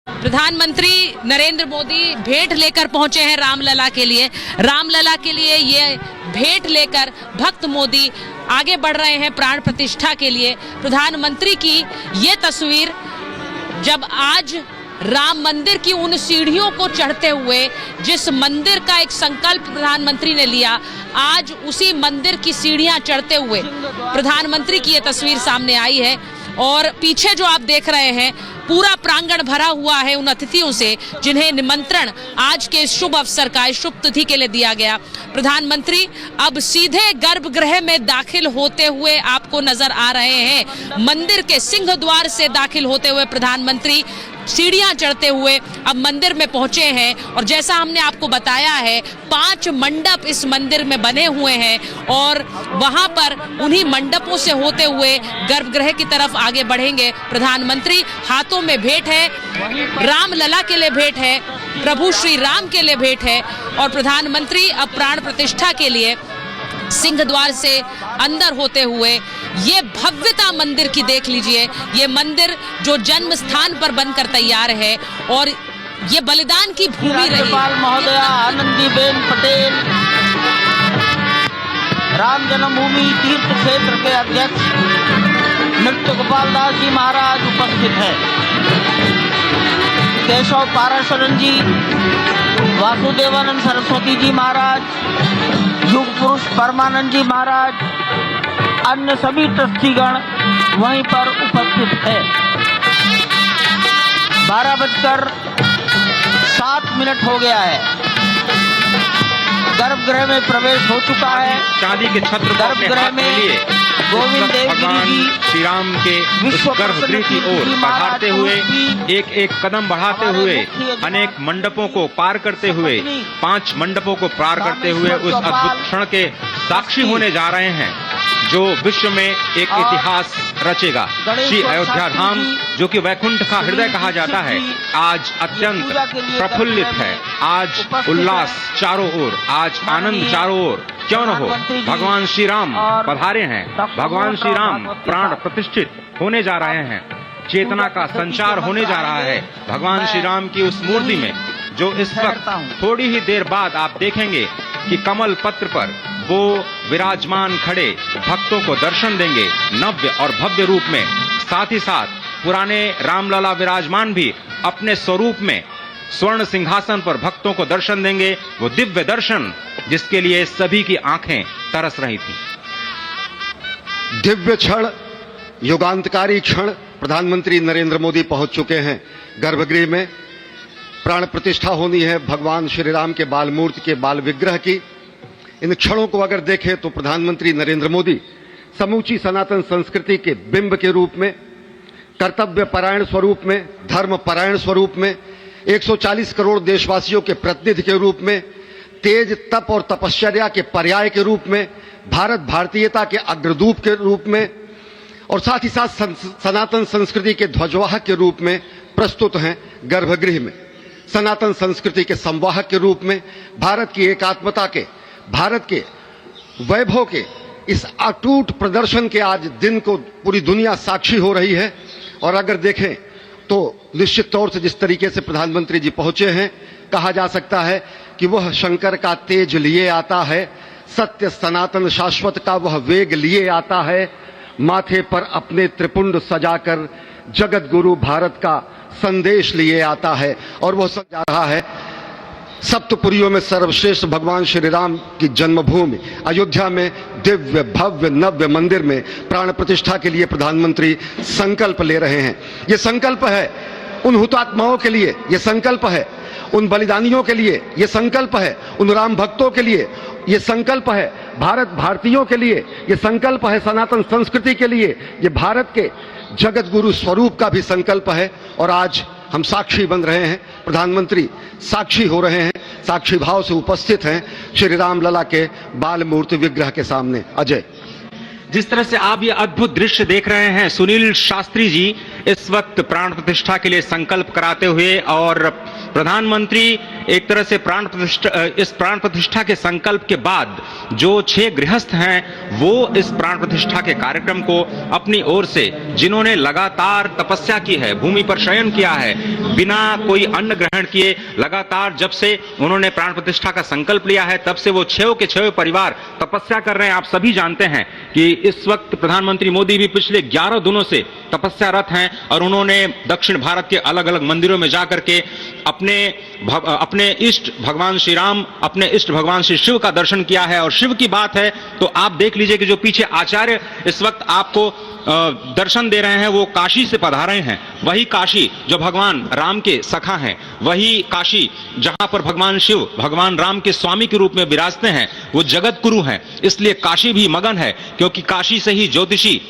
प्रधानमंत्री नरेंद्र मोदी भेंट लेकर पहुंचे हैं रामलला के लिए। रामलला के लिए ये भेंट लेकर भक्त मोदी आगे बढ़ रहे हैं प्राण प्रतिष्ठा के लिए। प्रधानमंत्री की ये तस्वीर जब आज राम मंदिर की उन सीढ़ियों को चढ़ते हुए, जिस मंदिर का एक संकल्प प्रधानमंत्री ने लिया, आज उसी मंदिर की सीढ़ियां चढ़ते हुए प्रधानमंत्री की ये तस्वीर सामने आई है। और पीछे जो आप देख रहे हैं पूरा प्रांगण भरा हुआ है उन अतिथियों से जिन्हें निमंत्रण आज के इस शुभ अवसर का, इस शुभ तिथि के लिए दिया गया। प्रधानमंत्री अब सीधे गर्भगृह में दाखिल होते हुए आपको नजर आ रहे हैं। मंदिर के सिंह द्वार से दाखिल होते हुए प्रधानमंत्री सीढ़ियां चढ़ते हुए अब मंदिर में पहुंचे हैं। और जैसा हमने आपको बताया है 5 मंडप इस मंदिर में बने हुए हैं और वहां पर उन्हीं मंडपों से होते हुए गर्भगृह की तरफ आगे बढ़ेंगे प्रधानमंत्री। हाथों में भेंट है, रामलला के लिए भेंट है, प्रभु श्री राम के लिए भेंट है। और प्रधानमंत्री अब प्राण प्रतिष्ठा के लिए सिंह द्वार से अंदर होते हुए ये भव्यता मंदिर की देख लीजिए। ये मंदिर जो जन्म स्थान पर बनकर तैयार है और ये बलिदान की भूमि रही। राज्यपाल महोदया आनंदीबेन पटेल, राम जन्मभूमि तीर्थ क्षेत्र के अध्यक्ष नृत्य गोपाल दास जी महाराज उपस्थित है। केशव पाराशरन जी, वासुदेवानंद सरस्वती जी महाराज, युग पुरुष परमानंद जी महाराज, अन्य सभी ट्रस्टीगण वहीं पर उपस्थित है। 12:07 हो गया है। गर्भगृह में प्रवेश हो चुका है। चांदी के छत्र को अपने हाथ में लिए गोविंद देव भगवान जी श्री राम के उस गर्भगृह की ओर बढ़ाते हुए, एक एक कदम बढ़ाते हुए, अनेक मंडपों को पार करते हुए, 5 मंडपों को पार करते हुए उस अद्भुत क्षण के साक्षी होने जा रहे हैं जो विश्व में एक इतिहास रचेगा। श्री अयोध्या धाम, जो कि वैकुंठ का हृदय कहा जाता है, आज अत्यंत प्रफुल्लित है। आज उल्लास चारों ओर, आज आनंद चारों ओर। क्यों न हो, भगवान श्री राम पधारे हैं। भगवान श्री राम प्राण प्रतिष्ठित होने जा रहे हैं। चेतना का संचार होने जा रहा है भगवान श्री राम की उस मूर्ति में, जो इस वक्त थोड़ी ही देर बाद आप देखेंगे कि कमल पत्र पर वो विराजमान खड़े भक्तों को दर्शन देंगे नव्य और भव्य रूप में। साथ ही साथ पुराने रामलला विराजमान भी अपने स्वरूप में स्वर्ण सिंहासन पर भक्तों को दर्शन देंगे। वो दिव्य दर्शन जिसके लिए सभी की आंखें तरस रही थी। दिव्य क्षण, युगांतकारी क्षण, प्रधानमंत्री नरेंद्र मोदी पहुंच चुके हैं गर्भगृह में। प्राण प्रतिष्ठा होनी है भगवान श्री राम के बाल मूर्ति के बाल विग्रह की। इन क्षणों को अगर देखें तो प्रधानमंत्री नरेंद्र मोदी समूची सनातन संस्कृति के बिंब के रूप में, कर्तव्य परायण स्वरूप में, धर्म परायण स्वरूप में, 140 करोड़ देशवासियों के प्रतिनिधि के रूप में, तेज तप और तपश्चर्या के पर्याय के रूप में, भारत भारतीयता के अग्रदूत के रूप में और साथ ही साथ सनातन संस्कृति के ध्वजवाहक के रूप में प्रस्तुत हैं गर्भगृह में। सनातन संस्कृति के संवाहक के रूप में, भारत की एकात्मता के, भारत के वैभव के इस अटूट प्रदर्शन के आज दिन को पूरी दुनिया साक्षी हो रही है। और अगर देखें तो निश्चित तौर से जिस तरीके से प्रधानमंत्री जी पहुंचे हैं, कहा जा सकता है कि वह शंकर का तेज लिए आता है, सत्य सनातन शाश्वत का वह वेग लिए आता है, माथे पर अपने त्रिपुंड सजाकर जगत गुरु भारत का संदेश लिए आता है। और वह सब जा रहा है सप्तपुरियों में सर्वश्रेष्ठ भगवान श्री राम की जन्मभूमि अयोध्या में दिव्य भव्य नव्य मंदिर में प्राण प्रतिष्ठा के लिए प्रधानमंत्री संकल्प ले रहे हैं। ये संकल्प है उन हुतात्माओं के लिए, ये संकल्प है उन बलिदानियों के लिए, ये संकल्प है उन राम भक्तों के लिए, ये संकल्प है भारत भारतीयों के लिए, ये संकल्प है सनातन संस्कृति के लिए, ये भारत के जगत गुरु स्वरूप का भी संकल्प है। और आज हम साक्षी बन रहे हैं, प्रधानमंत्री साक्षी हो रहे हैं, साक्षी भाव से उपस्थित हैं श्री राम लला के बाल मूर्ति विग्रह के सामने। अजय, जिस तरह से आप ये अद्भुत दृश्य देख रहे हैं, सुनील शास्त्री जी इस वक्त प्राण प्रतिष्ठा के लिए संकल्प कराते हुए और प्रधानमंत्री एक तरह से इस प्राण प्रतिष्ठा के संकल्प के बाद जो 6 गृहस्थ हैं वो इस प्राण प्रतिष्ठा के कार्यक्रम को अपनी ओर से, जिन्होंने लगातार तपस्या की है, भूमि पर शयन किया है, बिना कोई अन्न ग्रहण किए लगातार जब से उन्होंने प्राण प्रतिष्ठा का संकल्प लिया है तब से वो 6 के 6 परिवार तपस्या कर रहे हैं। आप सभी जानते हैं कि इस वक्त प्रधानमंत्री मोदी भी पिछले 11 दिनों से तपस्यारत हैं और उन्होंने दक्षिण भारत के अलग अलग मंदिरों में जाकर के अपने इष्ट भगवान श्री राम, अपने इष्ट भगवान श्री शिव का दर्शन किया है। और शिव की बात है तो आप देख लीजिए कि जो पीछे आचार्य इस वक्त आपको दर्शन दे रहे हैं वो काशी से पधारे हैं। वही काशी जो भगवान राम के सखा हैं, वही काशी जहां पर भगवान शिव भगवान राम के स्वामी के रूप में विराजते हैं, वो जगत गुरु हैं। इसलिए काशी भी मगन है, क्योंकि काशी से ही ज्योतिषी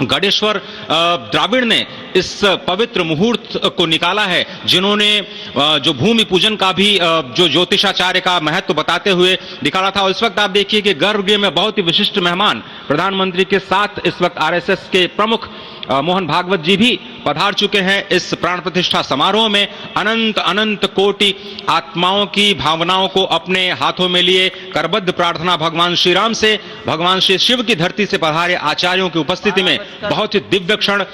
गणेश्वर द्राविड़ ने इस पवित्र मुहूर्त को निकाला है, जिन्होंने जो भूमि पूजन का भी जो ज्योतिषाचार्य का महत्व बताते हुए निकाला था। और इस वक्त आप देखिए कि गर्भगृह में बहुत ही विशिष्ट मेहमान प्रधानमंत्री के साथ इस वक्त आरएसएस के प्रमुख मोहन भागवत जी भी पधार चुके हैं। इस प्राण प्रतिष्ठा समारोह में अनंत अनंत कोटि आत्माओं की भावनाओं को अपने हाथों में लिए करबद्ध प्रार्थना भगवान श्री राम से, भगवान श्री शिव की धरती से पधारे आचार्यों की उपस्थिति में बहुत ही दिव्य क्षण।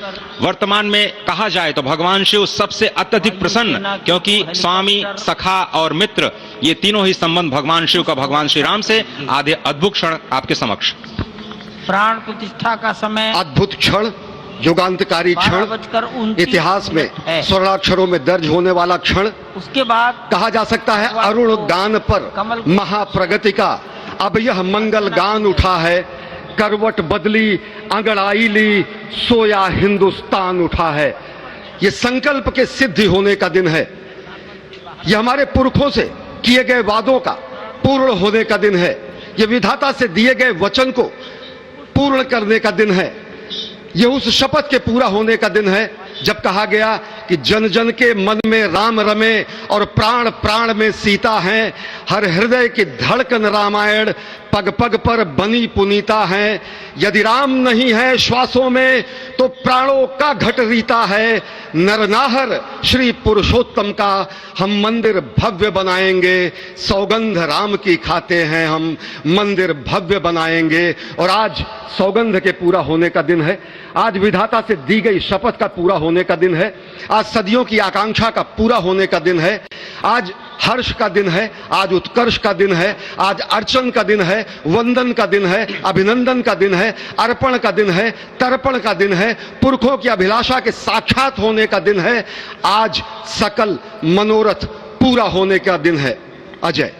वर्तमान में कहा जाए तो भगवान शिव सबसे अत्यधिक प्रसन्न, क्योंकि स्वामी, सखा और मित्र ये तीनों ही संबंध भगवान शिव का भगवान श्री राम से। आधे अद्भुत क्षण आपके समक्ष। प्राण प्रतिष्ठा का समय अद्भुत क्षण, युगांतकारी क्षण, इतिहास में स्वर्णाक्षरों में दर्ज होने वाला क्षण। उसके बाद कहा जा सकता है अरुण गान पर महाप्रगति का अब यह मंगल गान उठा है। करवट बदली, अंगड़ाई ली, सोया हिंदुस्तान उठा है। ये संकल्प के सिद्धि होने का दिन है। ये हमारे पुरखों से किए गए वादों का पूर्ण होने का दिन है। ये विधाता से दिए गए वचन को पूर्ण करने का दिन है। ये उस शपथ के पूरा होने का दिन है जब कहा गया कि जन जन के मन में राम रमे और प्राण प्राण में सीता हैं। हर हृदय की धड़कन रामायण पग पग पर बनी पुनीता है। यदि राम नहीं है श्वासों में तो प्राणों का घट रीता है। नरनाहर श्री पुरुषोत्तम का हम मंदिर भव्य बनाएंगे। सौगंध राम की खाते हैं हम, मंदिर भव्य बनाएंगे। और आज सौगंध के पूरा होने का दिन है। आज विधाता से दी गई शपथ का पूरा होने का दिन है। आज सदियों की आकांक्षा का पूरा होने का दिन है। आज हर्ष का दिन है, आज उत्कर्ष का दिन है, आज अर्चन का दिन है, वंदन का दिन है, अभिनंदन का दिन है, अर्पण का दिन है, तर्पण का दिन है, पुरखों की अभिलाषा के साक्षात होने का दिन है। आज सकल मनोरथ पूरा होने का दिन है। अजय,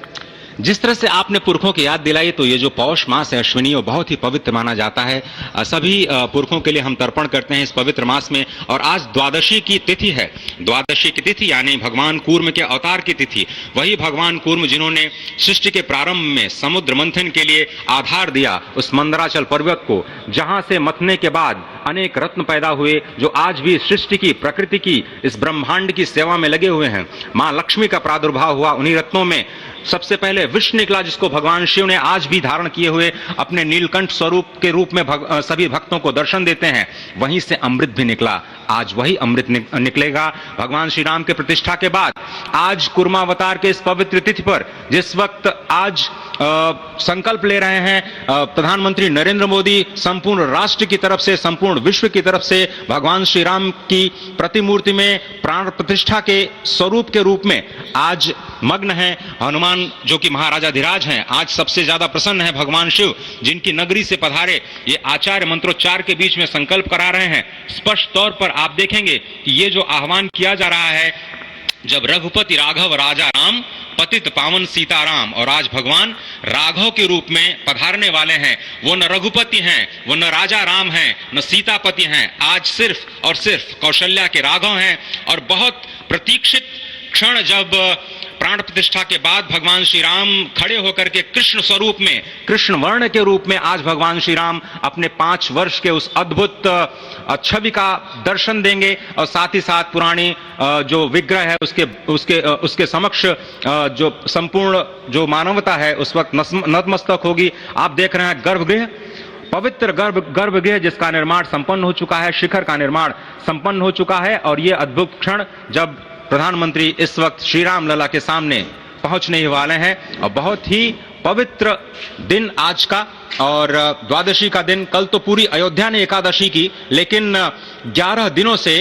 जिस तरह से आपने पुरखों की याद दिलाई, तो ये जो पौष मास है अश्विनी, वो बहुत ही पवित्र माना जाता है। सभी पुरखों के लिए हम तर्पण करते हैं इस पवित्र मास में। और आज द्वादशी की तिथि है। द्वादशी की तिथि यानी भगवान कूर्म के अवतार की तिथि। वही भगवान कूर्म जिन्होंने सृष्टि के प्रारंभ में समुद्र मंथन के लिए आधार दिया उस मंदराचल पर्वत को, जहां से मथने के बाद अनेक रत्न पैदा हुए, जो आज भी सृष्टि की, प्रकृति की, इस ब्रह्मांड की सेवा में लगे हुए हैं। मां लक्ष्मी का प्रादुर्भाव हुआ उन्हीं रत्नों में। सबसे पहले विष निकला, जिसको भगवान शिव ने आज भी धारण किए हुए अपने नीलकंठ स्वरूप के रूप में सभी भक्तों को दर्शन देते हैं। वहीं से अमृत भी निकला। आज वही अमृत निकलेगा भगवान श्री राम के प्रतिष्ठा के बाद। आज कुर्मावतार के इस पवित्र तिथि पर, जिस वक्त आज संकल्प ले रहे हैं प्रधानमंत्री नरेंद्र मोदी, संपूर्ण राष्ट्र की तरफ से, संपूर्ण विश्व की तरफ से भगवान श्री राम की प्रतिमूर्ति में प्राण प्रतिष्ठा के स्वरूप के रूप में आज मग्न है। हनुमान जो कि महाराजाधिराज हैं, आज सबसे ज्यादा प्रसन्न है भगवान शिव, जिनकी नगरी से पधारे ये आचार्य मंत्रोच्चार के बीच में संकल्प करा रहे हैं। स्पष्ट तौर पर आप देखेंगे कि ये जो आह्वान किया जा रहा है, जब रघुपति राघव राजा राम, पतित पावन सीताराम, और आज भगवान राघव के रूप में पधारने वाले हैं। वो न रघुपति हैं, वो न राजा राम हैं, न सीतापति हैं। आज सिर्फ और सिर्फ कौशल्या के राघव हैं। और बहुत प्रतीक्षित क्षण, जब प्राण प्रतिष्ठा के बाद भगवान श्री राम खड़े होकर के कृष्ण स्वरूप में, कृष्ण वर्ण के रूप में आज भगवान श्री राम अपने 5 वर्ष के उस अद्भुत छवि का दर्शन देंगे। और साथ ही साथ पुरानी जो विग्रह है उसके समक्ष जो संपूर्ण जो मानवता है उस वक्त नतमस्तक होगी। आप देख रहे हैं गर्भगृह पवित्र गर्भगृह जिसका निर्माण संपन्न हो चुका है, शिखर का निर्माण संपन्न हो चुका है। और ये अद्भुत क्षण जब प्रधानमंत्री इस वक्त श्री राम लला के सामने पहुंचने ही वाले हैं। और बहुत ही पवित्र दिन आज का, और द्वादशी का दिन। कल तो पूरी अयोध्या ने एकादशी की, लेकिन 11 दिनों से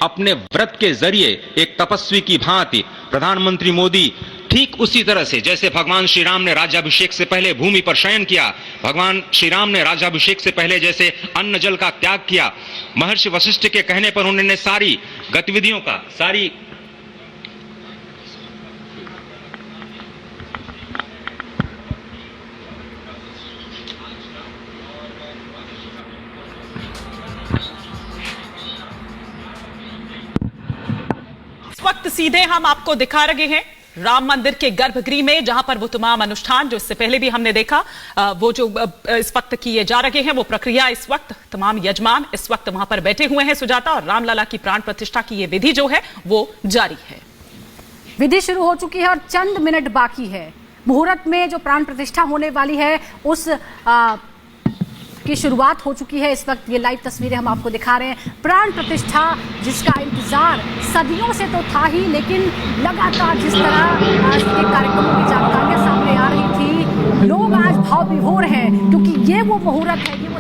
अपने व्रत के जरिए एक तपस्वी की भांति प्रधानमंत्री मोदी ठीक उसी तरह से जैसे भगवान श्री राम ने राज्याभिषेक से पहले भूमि पर शयन किया, भगवान श्री राम ने राज्याभिषेक से पहले जैसे अन्न जल का त्याग किया, महर्षि वशिष्ठ के कहने पर उन्होंने सारी गतिविधियों का इस वक्त सीधे हम आपको दिखा रहे हैं राम मंदिर के गर्भगृह में, जहां पर वो तमाम अनुष्ठान जो इससे पहले भी हमने देखा, वो जो इस वक्त किए जा रहे हैं, वो प्रक्रिया इस वक्त तमाम यजमान इस वक्त वहां पर बैठे हुए हैं सुजाता, और रामलला की प्राण प्रतिष्ठा की ये विधि जो है वो जारी है। विधि शुरू हो चुकी है और चंद मिनट बाकी है। मुहूर्त में जो प्राण प्रतिष्ठा होने वाली है उस की शुरुआत हो चुकी है। इस वक्त ये लाइव तस्वीरें हम आपको दिखा रहे हैं। प्राण प्रतिष्ठा जिसका इंतजार सदियों से तो था ही, लेकिन लगातार जिस तरह इसके कार्यक्रमों की जानकारियां सामने आ रही थी, लोग आज भाव विभोर हैं, क्योंकि ये वो मुहूर्त है, ये वो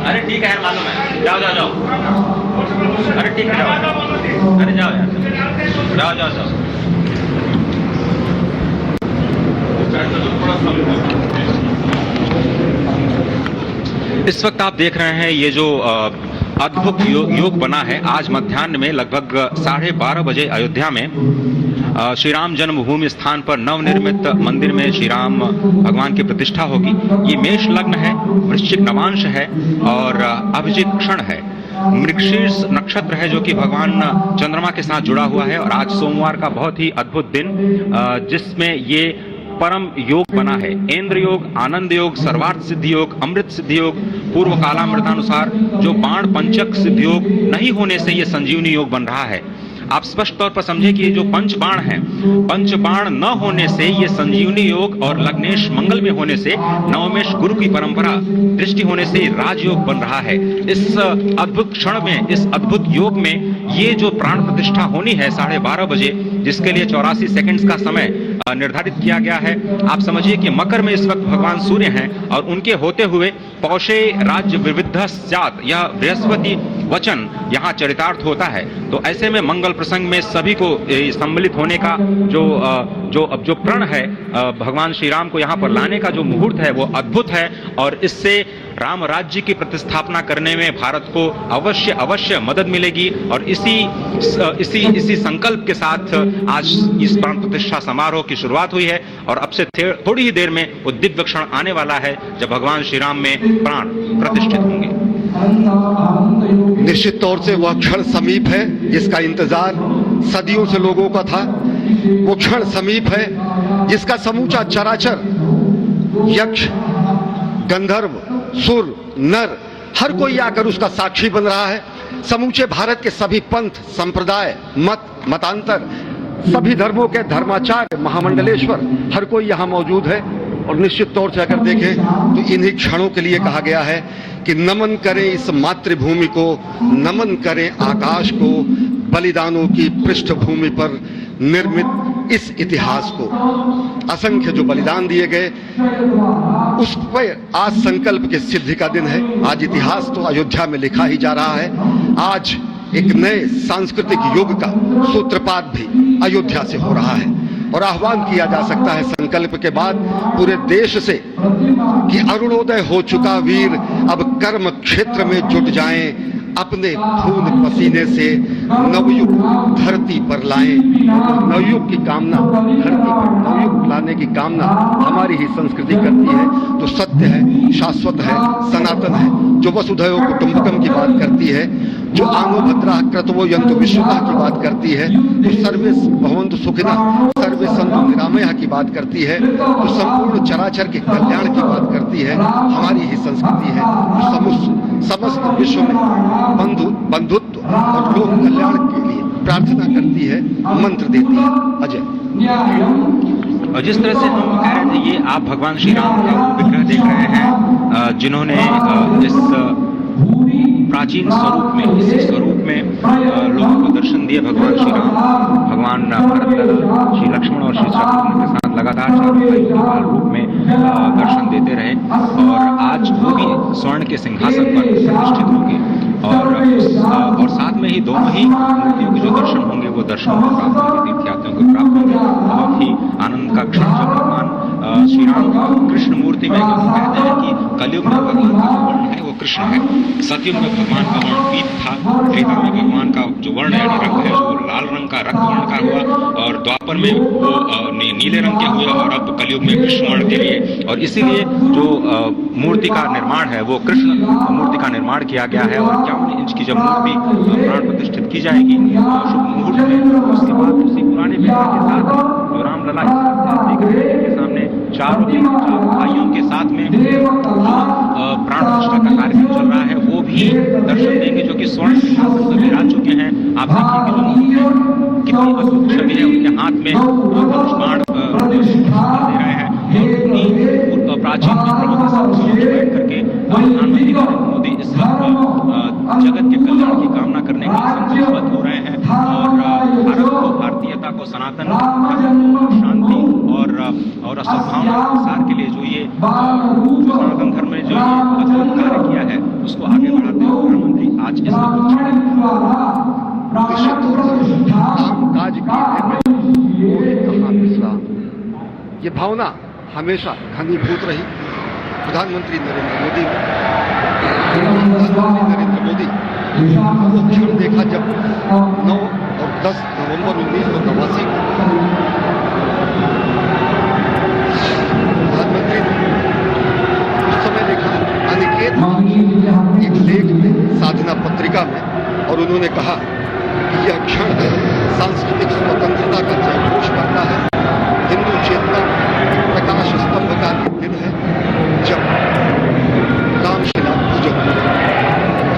अरे ठीक है यार, मालूम है, जाओ जाओ जाओ, अरे ठीक है, अरे जाओ यार, जाओ जाओ जाओ। इस वक्त आप देख रहे हैं ये जो अद्भुत योग बना है। आज मध्याह्न में लगभग 12:30 बजे अयोध्या में श्री राम जन्मभूमि स्थान पर नवनिर्मित मंदिर में श्री राम भगवान की प्रतिष्ठा होगी। ये मेष लग्न है, वृश्चिक नवांश है और अभिजीत क्षण है। मृगशीर्ष नक्षत्र है जो कि भगवान चंद्रमा के साथ जुड़ा हुआ है। और आज सोमवार का बहुत ही अद्भुत दिन, जिसमें ये परम योग बना है। इंद्र योग, आनंद योग, सर्वार्थ सिद्धि योग, अमृत सिद्धि योग, पूर्व कालामृतानुसार जो बाण पंचक सिद्धि योग नहीं होने से ये संजीवनी योग बन रहा है। आप स्पष्ट तौर पर समझे कि ये जो पंचबाण है, पंचबाण न होने से ये संजीवनी योग और लग्नेश मंगल में होने से नवमेश गुरु की परंपरा दृष्टि होने से राजयोग बन रहा है। इस अद्भुत क्षण में, इस अद्भुत योग में ये जो प्राण प्रतिष्ठा होनी है 12:30 बजे, जिसके लिए 84 सेकंड्स का समय निर्धारित किया गया है। आप समझिए कि मकर में इस वक्त भगवान सूर्य हैं और उनके होते हुए पौषे राज्य विविध स्यात्, यह बृहस्पति वचन यहाँ चरितार्थ होता है। तो ऐसे में मंगल प्रसंग में सभी को सम्मिलित होने का जो प्रण है, भगवान श्री राम को यहाँ पर लाने का जो मुहूर्त है वो अद्भुत है। और इससे राम राज्य की प्रतिस्थापना करने में भारत को अवश्य मदद मिलेगी। और इसी संकल्प के साथ आज इस प्राण प्रतिष्ठा समारोह की शुरुआत हुई है। और अब से थोड़ी ही देर में वो दिव्य क्षण आने वाला है जब भगवान श्री राम में प्राण प्रतिष्ठित होंगे। निश्चित तौर से वह क्षण समीप है जिसका इंतजार सदियों से लोगों का था, वो क्षण समीप है जिसका समूचा चराचर, यक्ष, गंधर्व, सुर, नर, हर कोई आकर उसका साक्षी बन रहा है। समूचे भारत के सभी पंथ, संप्रदाय, मतांतर, सभी धर्मों के धर्माचार्य, महामंडलेश्वर, हर कोई यहाँ मौजूद है। और निश्चित तौर से अगर देखें तो इन्हीं क्षणों के लिए कहा गया है कि नमन करें इस मातृभूमि को, नमन करें आकाश को, बलिदानों की पृष्ठभूमि पर निर्मित इस इतिहास को। असंख्य जो बलिदान दिए गए, उस पर आज संकल्प के सिद्धि का दिन है। आज इतिहास तो अयोध्या में लिखा ही जा रहा है। आज एक नए सांस्कृतिक युग का सूत्रपात भी अयोध्या से हो रहा है और आह्वान किया जा सकता है संकल्प के बाद पूरे देश से कि अरुणोदय हो चुका वीर, अब कर्म क्षेत्र में जुट जाएं, अपने खून पसीने से नवयुग धरती पर लाएं। नवयुग की कामना, धरती पर नवयुग लाने की कामना हमारी ही संस्कृति करती है, जो सत्य है, शाश्वत है, सनातन है, जो वसुधैव कुटुंबकम की बात करती है, जो आंगो भद्रा क्रतवो यंतु विश्वतः की बात करती है, जो सर्वे भवन्तु सुखिनः सर्वे सन्तु निरामयः की बात करती है, जो संपूर्ण चराचर के कल्याण की बात करती है, हमारी ही संस्कृति है, जो समस्त विश्व में बंधुत्व और लोक कल्याण के लिए प्रार्थना करती है, मंत्र देती है। अजय, और जिस तरह से हम कह रहे थे, ये आप भगवान श्री राम का विग्रह देख रहे हैं, जिन्होंने इस प्राचीन स्वरूप में, इसी स्वरूप में लोगों को दर्शन दिए। भगवान श्री राम, भगवान भरतलाल, श्री लक्ष्मण और श्री शत्रुघ्न के साथ लगातार चार रूप में दर्शन देते रहे और आज वो भी स्वर्ण के सिंहासन पर प्रतिष्ठित होंगे और साथ में ही दोनों ही मूर्तियों के जो दर्शन होंगे वो दर्शन को प्राप्त होंगे, तीर्थयात्रियों को प्राप्त होंगे। बहुत ही आनंद का क्षण जब भगवान श्री राम कृष्ण मूर्ति में कहते हैं कि कलयुग में भगवान का जो वर्ण है वो कृष्ण है, सतयुग में भगवान का वर्ण पीत था, त्रेता में भगवान का जो वर्ण यानी रंग है वो लाल रंग का, रक्त वर्ण का हुआ और द्वापर में वो नीले रंग के हुए और अब कलयुग में कृष्ण वर्ण के लिए। और इसीलिए जो मूर्ति का निर्माण है वो कृष्ण मूर्ति का निर्माण किया गया है। और 51 इंच की जब मूर्ति प्राण प्रतिष्ठित की जाएगी शुभ मुहूर्त में, उसके बाद उसी पुराने विग्रह के साथ जो रामलला देख रहे हैं के सामने चारों भाइयों के साथ में प्राण प्रतिष्ठा का कार्यक्रम चल रहा है, वो भी दर्शन देंगे, जो कि स्वर्ण सिंहासन पर विराज चुके हैं। आप देखिए कि जो मूर्ति कितनी अद्भुत छवि है, उनके हाथ में धनुष्बाण दे रहे हैं और प्राचीन विग्रहों के साथ बैठ करके प्रधानमंत्री नरेंद्र मोदी इस वक्त जगत के कल्याण की कामना करने के लिए संकल्पबद्ध हो रहे हैं और भारत को, भारतीयता को, सनातन शांति और सद्भावना प्रसार के लिए जो ये सनातन धर्म में जो ये अद्भुत कार्य किया है उसको आगे बढ़ाते हुए प्रधानमंत्री आज इस विश्राम, ये भावना हमेशा घनीभूत रही प्रधानमंत्री नरेंद्र मोदी वो क्षण देखा जब 9 और 10 नवंबर 1989 को प्रधानमंत्री उस समय देखा अनिकेत एक लेख में, साधना पत्रिका में, और उन्होंने कहा कि यह क्षण सांस्कृतिक स्वतंत्रता का जयघोष करता है, हिंदू चेतना प्रकाश स्तंभ का दिन है जब रामशिला पूजन हुआ।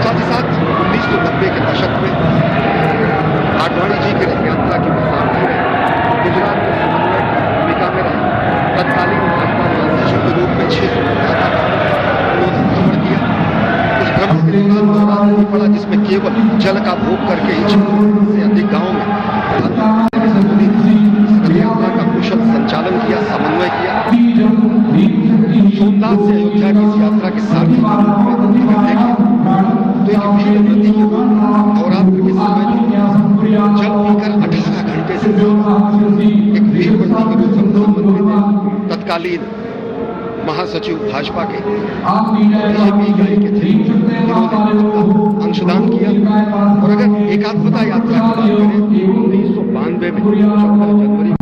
साथ ही साथ 1990 के दशक में आडवाणी जी की रथ यात्रा की सारथी रहे, गुजरात में समन्वय की भूमिका में रहे, तत्कालीन भाजपा महासचिव के रूप में 6 उन्होंने भ्रमण किया। उस भ्रमण के दौरान नहीं पड़ा जिसमें केवल जल का भोग करके ही 6 से अधिक गाँव में प्रधानमंत्री नरेंद्र मोदी ने रथ यात्रा का कुशल संचालन किया, समन्वय किया। सोमनाथ से अयोध्या की इस यात्रा के सारथी के रूप में अगर देखें तो एक वीर व्रती के रूप में नवरात्र के समय जल पीकर 18 घंटे से एक वीर व्रती के रूप में प्रधानमंत्री ने तत्कालीन महासचिव भाजपा के बीजेपी इकाई के थे, उन्होंने अंशदान किया। और अगर एकात्मता यात्रा की बात करें 1992 में 14 जनवरी को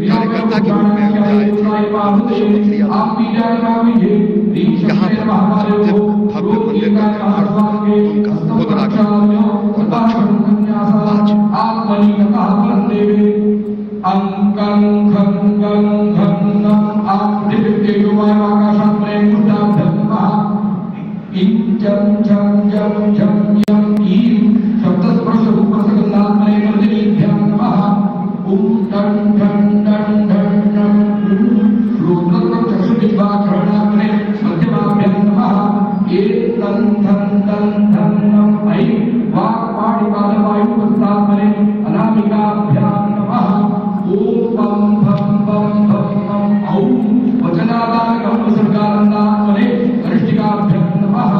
कार्यकर्ता के रूप में आए थे, यहाँ पर भव्य मंदिर का निर्माण उनका मणिकतः देवे अंकं खं गं घं नं आदित्ययुवाकाशात् प्रेमुष्टाभ्यन्तः ईं चं छं जं झं यं ईं शब्दस्पर्शरूपसगन्धात्मने वर्जनीभ्यां नमः ॐ टं ठं डं ढं नं रुद्रचक्षुजिह्वाग्रहणात्मने मध्यमाभ्यां नमः एतं धं धं धं नं ऐ वाक्पाणिपादवायुपस्थात्मने अनामिकाभ्यां नमः ॐ पं भं भं भं भं औं वचनादानकं विसर्गानन्दात्मने कनिष्ठिकाभ्यां नमः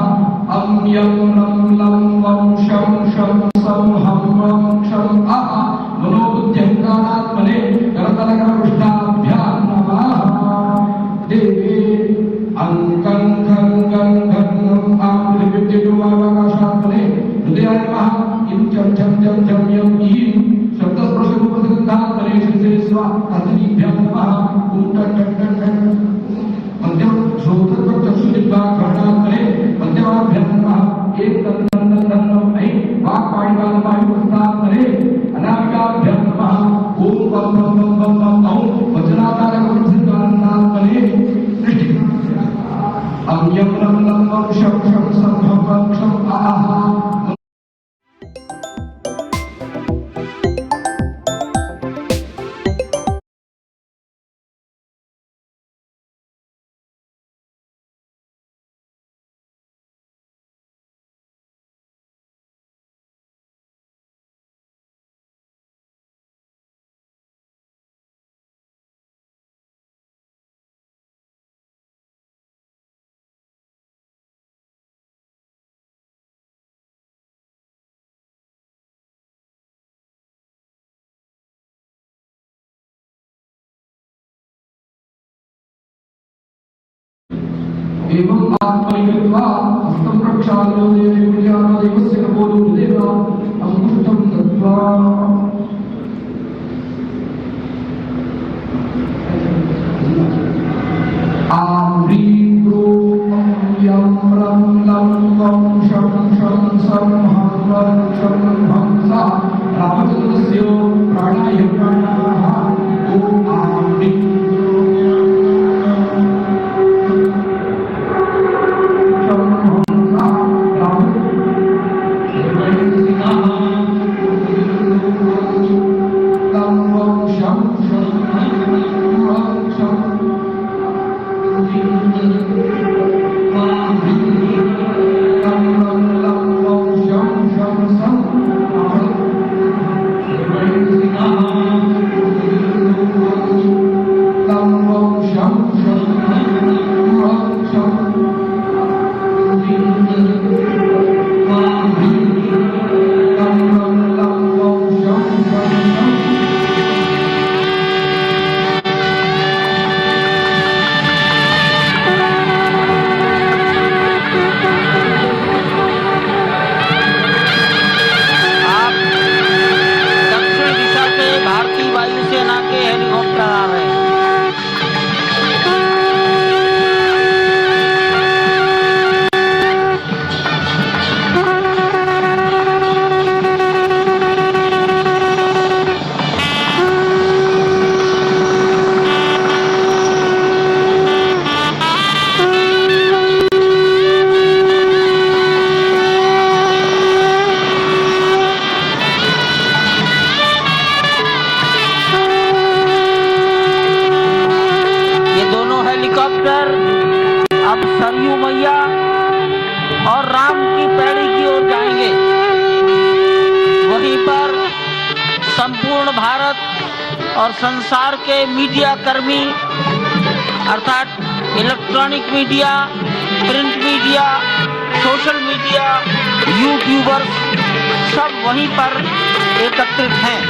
अं यं लं लं वं शं शं सं हं वं क्षं अः मनोबुद्ध्यङ्कारात्मने करतलकरपृष्ठाभ्यां नमः देवे अंकं खं गं घं नं आदित्ययुवाकाशात्मने हृदयाय नमः ईं चं छं जं झं यं ईं शब्दस्पर्शरूपसगन्धात्मने शिरसे स्वाहाभ्यां नमः ॐ टं टं टं टं मध्यम श्रोत्रचक्षुजिह्वाग्रहणात्मने मध्यमाभ्यां नमः एतं धं धं धं नं ऐ वाक्पाणिपादवायुपस्थात्मने अनामिकाभ्यां नमः ॐ पं भं भं भं भं औं वचनादानकं विसर्गानन्दात्मने अं यं लं लं वं शं शं सं हं वं क्षं अः एवं आत्मनिकृत्वा हस्तं प्रक्षाल्य देवपूज्यानो देवस्य कपोलो हृदेव अंगुष्ठं दत्त्वा आह्रीं ब्रूं यं रं लं वं शं शं सं हं वं क्षं हंसा रामचन्द्रस्य प्राणाय प्राणाः ॐ आह्रीं संपूर्ण भारत और संसार के मीडिया कर्मी अर्थात electronic media, print media, social media, YouTubers सब वहीं पर एकत्रित हैं।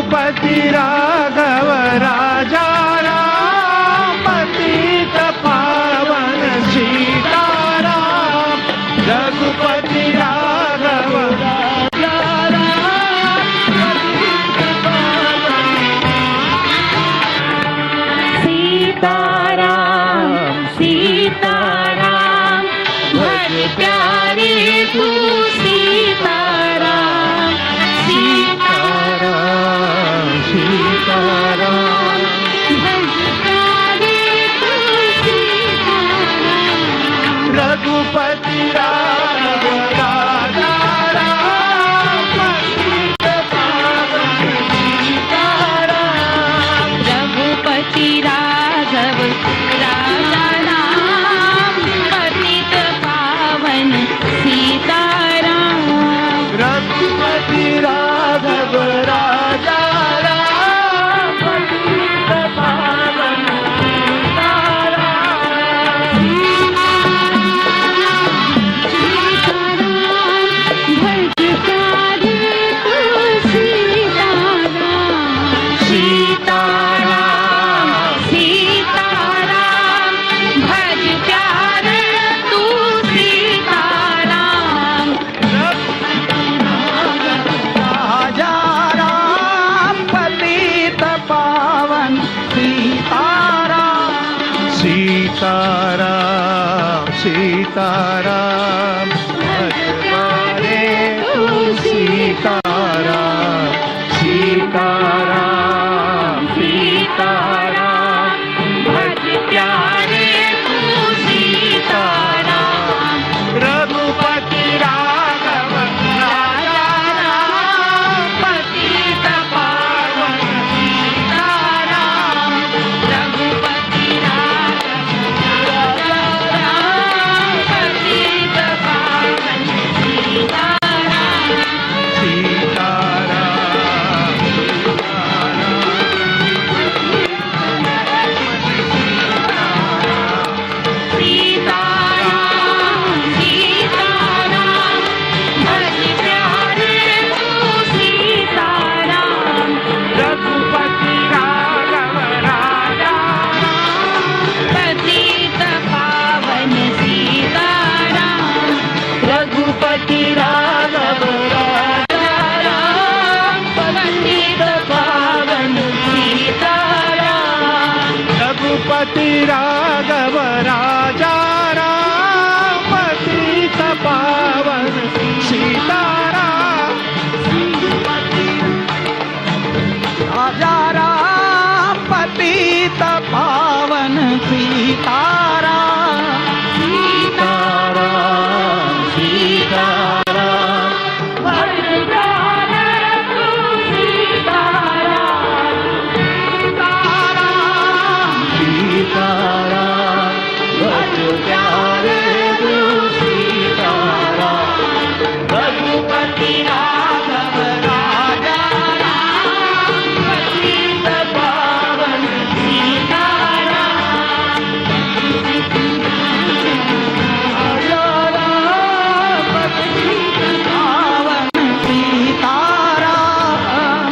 रघुपति राघव राजा राम पतित पावन सीताराम रघुपति राघव राजा राम पतित पावन सीताराम सीताराम भज प्यारे तू सीताराम सीताराम सीताराम भज प्यारे तू सीताराम रघुपति राघव राजा राम पतित पावन सीताराम रघुपति राघव राजा राम पतित पावन सीताराम रघुपति राघव राजा राम पतित पावन सीताराम सीताराम भज प्यारे तू सीताराम राजा राम पतित पावन सीताराम सीताराम सीताराम भज प्यारे तू सीताराम सीताराम सीताराम भज प्यारे तू सीताराम रघुपति राघव राजा राम पतित पावन सीताराम रघुपति राघव राजा राम पतित पावन सीताराम सीताराम सीताराम भज प्यारे तू सीताराम रघुपति राघव राजा पतित पावन सीताराम रघुपति राघव राजा राम पतित पावन सीताराम रघुपति राघव राजा राम पतित पावन सीताराम राजा राम पतित पावन सीताराम सीताराम सीताराम भज प्यारे तू सीताराम सीताराम भज प्यारे तू सीताराम रघुपति राघव राजा राम पतित पावन सीताराम राजा राम पतित पावन सीताराम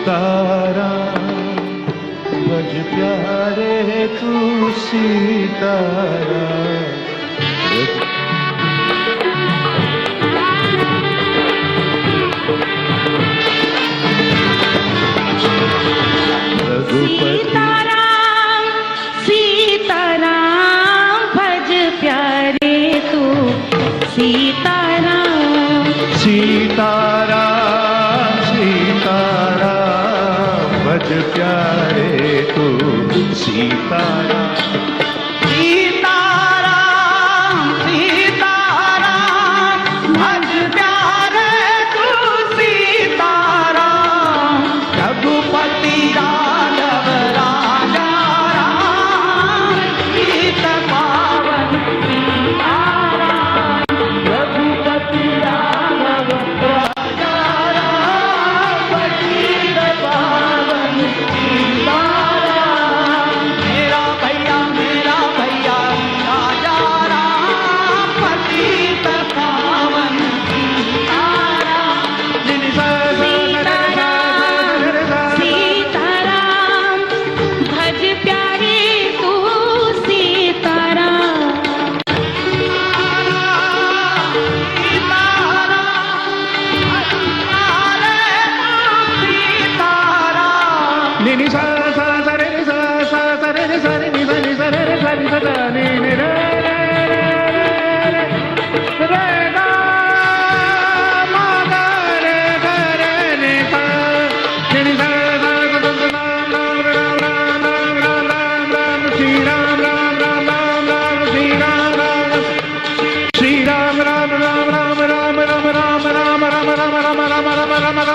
ताराम भज प्यारे तू सीताराम रघुपति सीताराम सीताराम भज प्यारे तू सीताराम सीताराम सीताराम भज प्यारे तू सीताराम सीताराम सीताराम भज प्यारे तू सीताराम रघुपति राघव राजा राम पतित पावन सीताराम रघुपति राघव राजा राम पतित पावन सीताराम मेरा भैया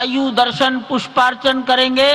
आयु दर्शन पुष्पार्चन करेंगे।